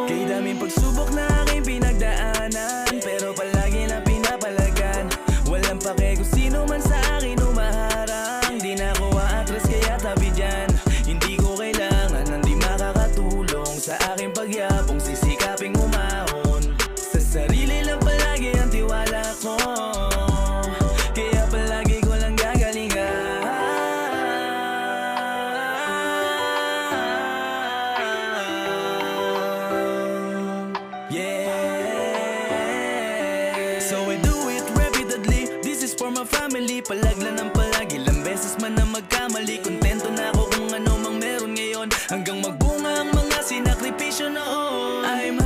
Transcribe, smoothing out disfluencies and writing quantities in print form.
Kay daming pagsubok na aking pinagdaanan, pero palagi na pinapalagan. Walang pake kung sino man sa akin umaharang. Di na ako aatras kaya tabi dyan. Hindi ko kailangan ng di makakatulong sa aking pagyabong sisikaping umahon. Sa sarili lang palagi ang tiwala ko, kaya palagi ko lang gagalingan. Yeah. So I do it repeatedly. This is for my family. Palagla ng palagi, ilang beses man na magkamali. Kontento na ako kung ano mang meron ngayon, hanggang magbunga ang mga sinakripisyo noon. I'm